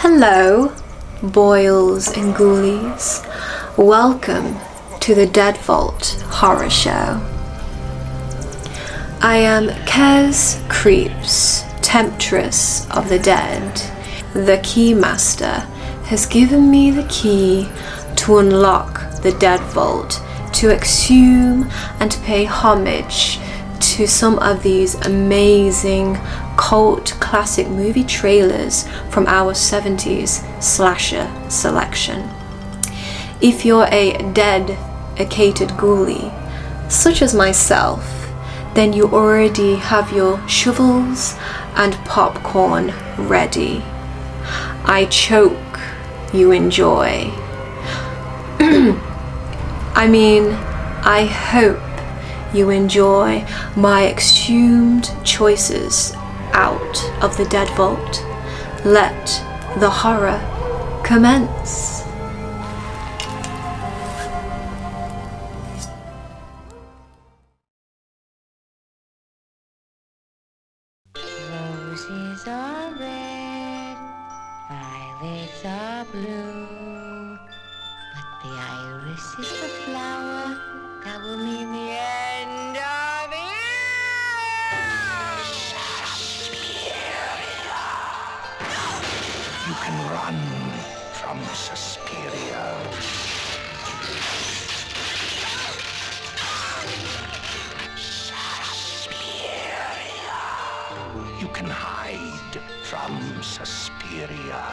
Hello, boils and ghoulies. Welcome to the Dead Vault Horror Show. I am Kez Kreeps, Temptress of the Dead. The Keymaster has given me the key to unlock the Dead Vault, to exhume and pay homage to some of these amazing cult classic movie trailers from our 70s slasher selection. If you're a dedicated ghoulie, such as myself, then you already have your shovels and popcorn ready. I choke, you enjoy. I hope you enjoy my exhumed choices out of the Dead Vault. Let the horror commence. Roses are red, violets are blue, but the iris is the flower that will mean the end of you. You can run from Suspiria. You can hide from Suspiria.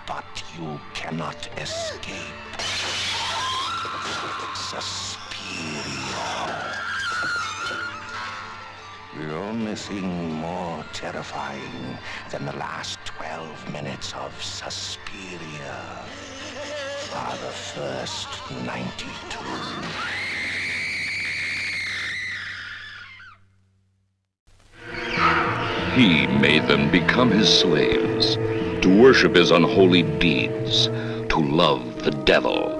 But you cannot escape Suspiria. The only thing more terrifying than the last 12 minutes of Suspiria are the first 92. He made them become his slaves, to worship his unholy deeds, to love the devil.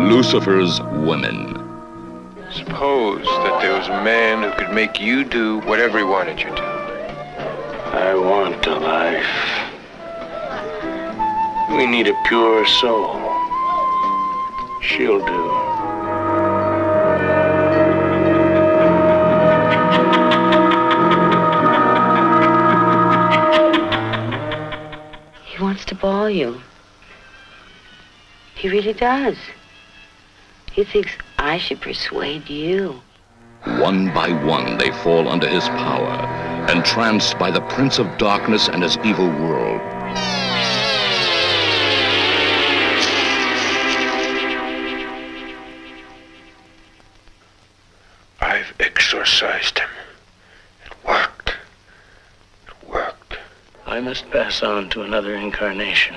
Lucifer's women. Suppose that there was a man who could make you do whatever he wanted you to. I want a life. We need a pure soul. She'll do. He wants to ball you. He really does. He thinks I should persuade you. One by one, they fall under his power, entranced by the Prince of Darkness and his evil world. I've exorcised him. It worked. It worked. I must pass on to another incarnation.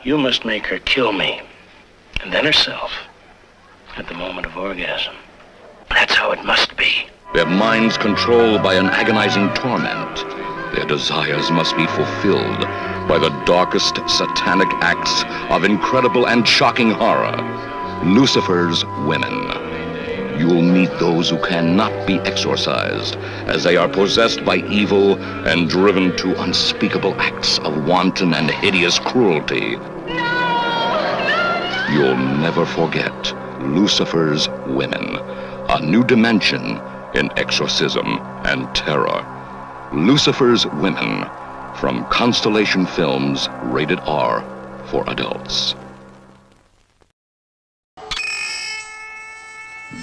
You must make her kill me, and then herself, at the moment of orgasm. That's how it must be. Their minds controlled by an agonizing torment. Their desires must be fulfilled by the darkest satanic acts of incredible and shocking horror. Lucifer's women. You will meet those who cannot be exorcised, as they are possessed by evil and driven to unspeakable acts of wanton and hideous cruelty. You'll never forget Lucifer's women, a new dimension in exorcism and terror. Lucifer's Women, from Constellation Films, rated R for adults.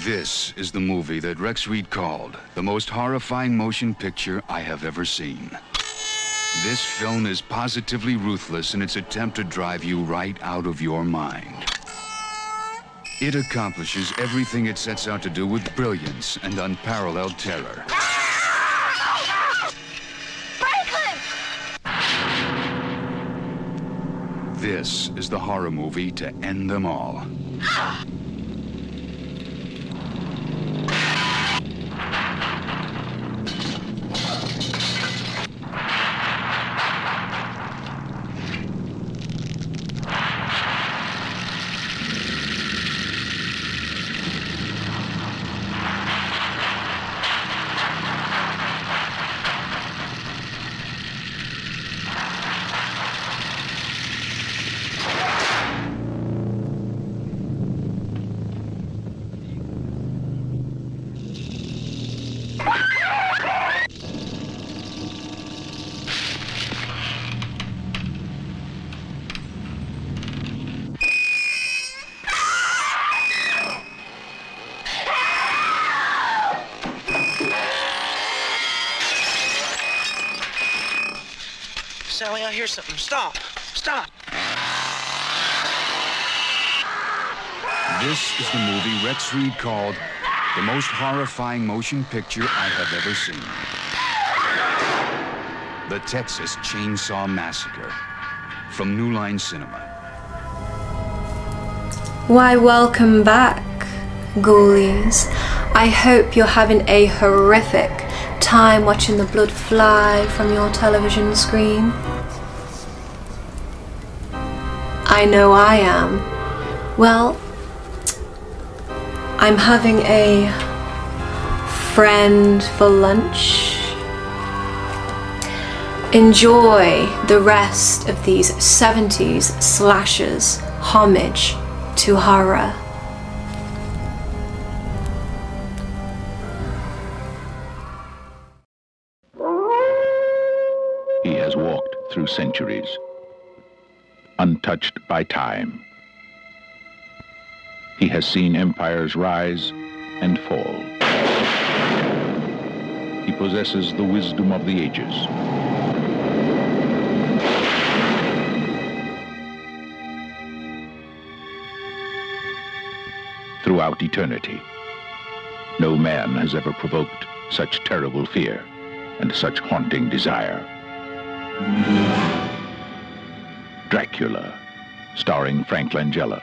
This is the movie that Rex Reed called the most horrifying motion picture I have ever seen. This film is positively ruthless in its attempt to drive you right out of your mind. It accomplishes everything it sets out to do with brilliance and unparalleled terror. This is the horror movie to end them all. Sally, I hear something. Stop. Stop. This is the movie Rex Reed called the most horrifying motion picture I have ever seen. The Texas Chainsaw Massacre from New Line Cinema. Why, welcome back, ghoulies. I hope you're having a horrific time watching the blood fly from your television screen. I know I am. Well, I'm having a friend for lunch. Enjoy the rest of these 70s slashers homage to horror. He has walked through centuries, untouched by time. He has seen empires rise and fall. He possesses the wisdom of the ages. Throughout eternity, no man has ever provoked such terrible fear and such haunting desire. Dracula, starring Frank Langella,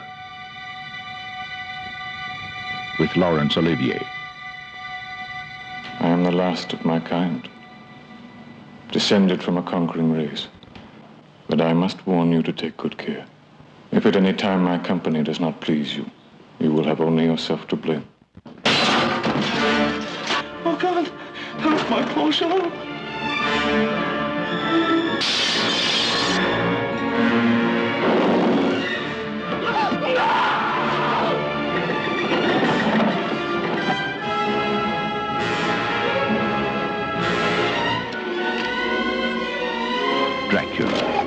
with Laurence Olivier. I am the last of my kind, descended from a conquering race. But I must warn you to take good care. If at any time my company does not please you, you will have only yourself to blame. Oh God, help my poor soul. Dracula,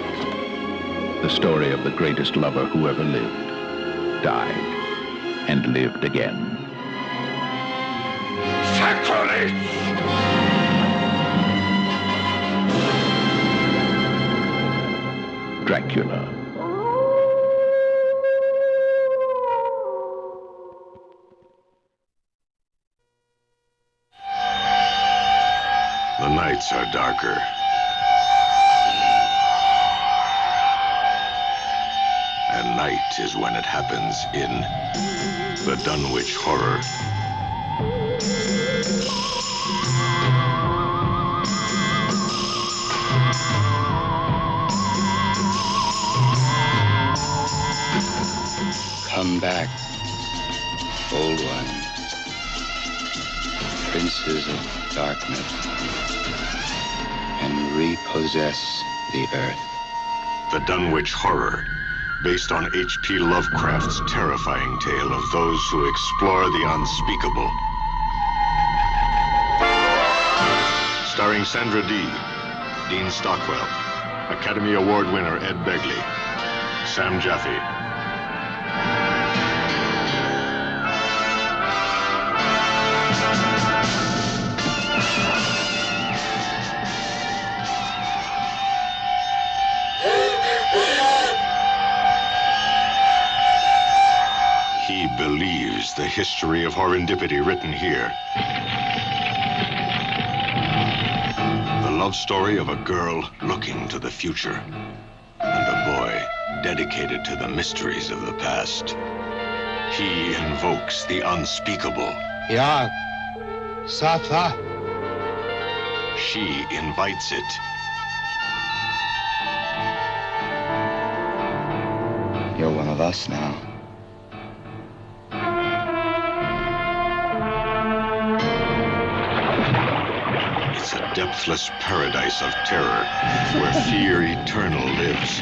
the story of the greatest lover who ever lived, died, and lived again. Sacrilege! Dracula. The nights are darker. And night is when it happens in the Dunwich Horror. Come back, old one, princes of darkness, and repossess the earth. The Dunwich Horror, based on H.P. Lovecraft's terrifying tale of those who explore the unspeakable. Starring Sandra Dee, Dean Stockwell, Academy Award winner Ed Begley, Sam Jaffe. He believes the history of horrendipity written here. The love story of a girl looking to the future, and a boy dedicated to the mysteries of the past. He invokes the unspeakable. Ya, Satha. She invites it. You're one of us now. It's a depthless paradise of terror where fear eternal lives.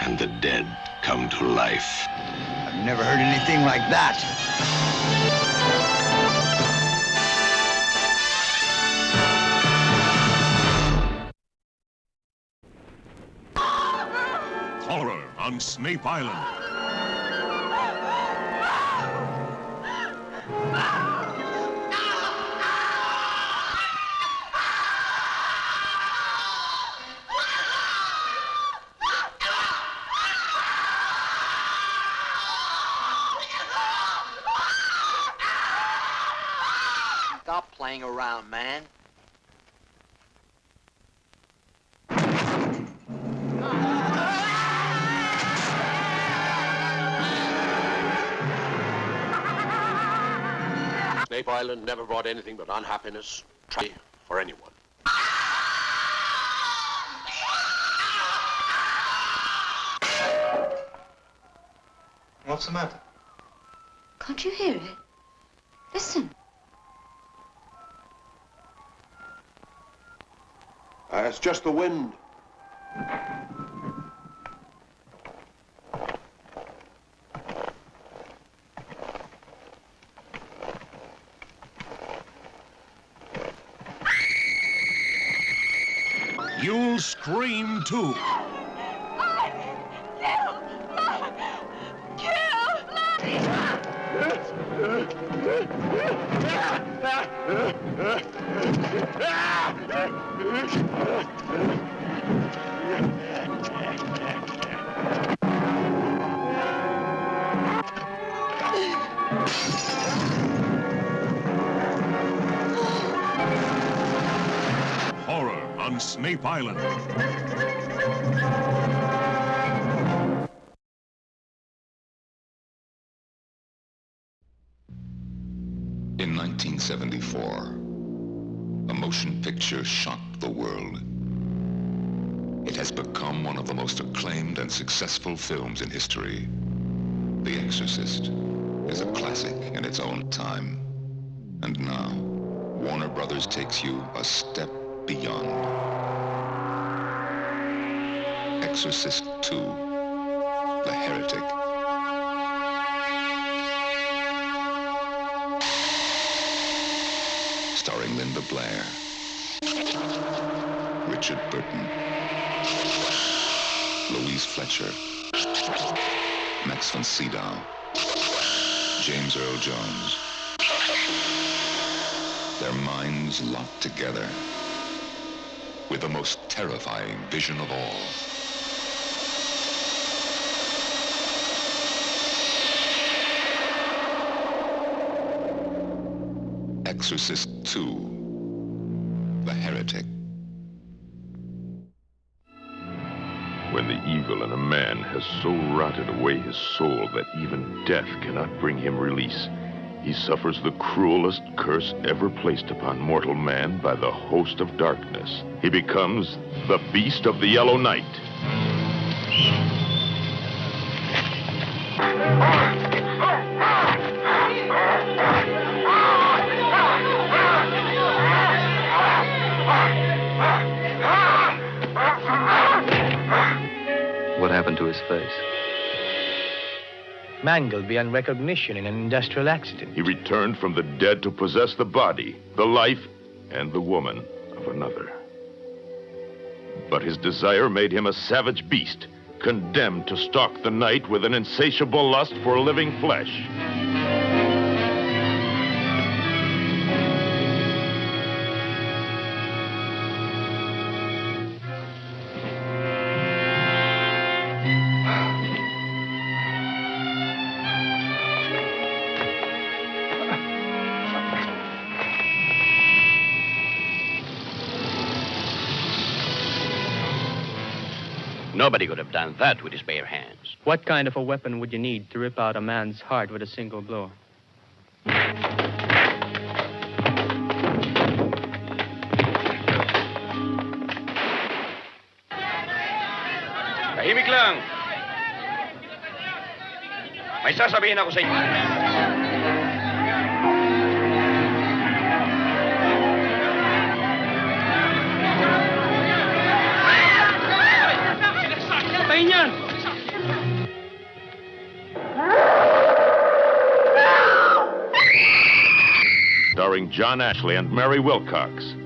And the dead come to life. I've never heard anything like that. Horror on Snape Island. playing around, man. Snape Island never brought anything but unhappiness, tragedy for anyone. What's the matter? Can't you hear it? Listen. It's just the wind. You'll scream too. Horror on Snape Island. In 1974, a motion picture shocked the world. It has become one of the most acclaimed and successful films in history. The Exorcist is a classic in its own time. And now, Warner Brothers takes you a step beyond. Exorcist II, The Heretic. Starring Linda Blair, Richard Burton, Louise Fletcher, Max von Sydow, James Earl Jones. Their minds locked together with the most terrifying vision of all. Exorcist II, The Heretic. When the evil in a man has so rotted away his soul that even death cannot bring him release, he suffers the cruelest curse ever placed upon mortal man by the host of darkness. He becomes the Beast of the Yellow Night. What happened to his face? Mangled beyond recognition in an industrial accident. He returned from the dead to possess the body, the life, and the woman of another. But his desire made him a savage beast, condemned to stalk the night with an insatiable lust for living flesh. Nobody could have done that with his bare hands. What kind of a weapon would you need to rip out a man's heart with a single blow? Tahimik lang. May sasabihin ako sa inyo. Tayin yan! Starring John Ashley and Mary Wilcox.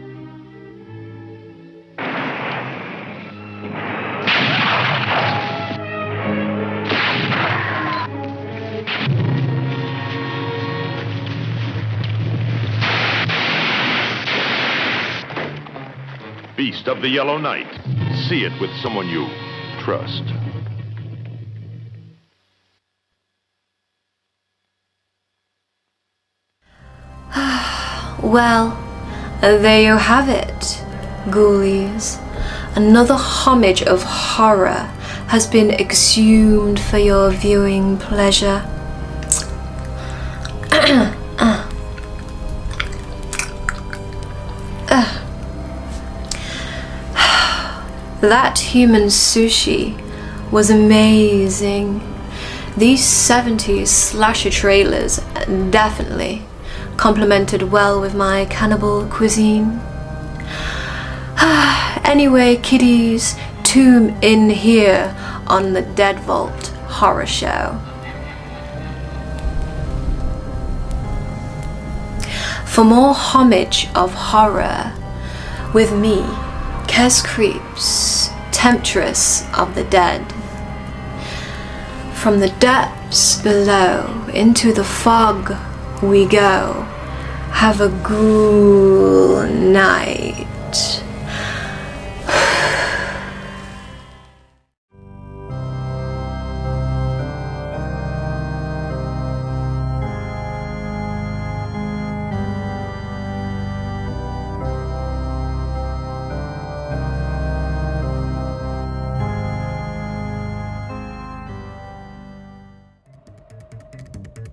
Beast of the Yellow Night. See it with someone you trust. Well, And there you have it, ghoulies. Another homage of horror has been exhumed for your viewing pleasure. That human sushi was amazing. These 70s slasher trailers definitely complemented well with my cannibal cuisine. Anyway, kiddies, tune in here on the Dead Vault Horror Show. For more homage of horror with me, Kez Kreeps, Temptress of the Dead. From the depths below into the fog we go. Have a ghoul night.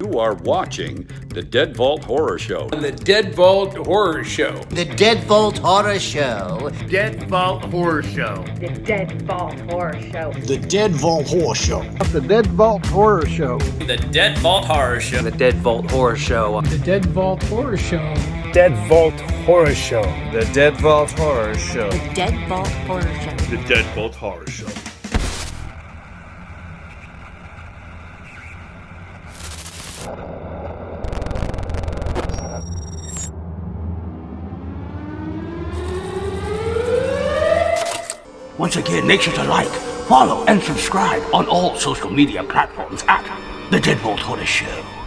You are watching the Dead Vault Horror Show. The Dead Vault Horror Show. The Dead Vault Horror Show. Dead Vault Horror Show. The Dead Vault Horror Show. The Dead Vault Horror Show. The Dead Vault Horror Show. The Dead Vault Horror Show. The Dead Vault Horror Show. The Dead Vault Horror Show. Dead Vault Horror Show. The Dead Vault Horror Show. The Dead Vault Horror Show. The Dead Vault Horror Show. Once again, make sure to like, follow, and subscribe on all social media platforms at The Dead Vault Horror Show.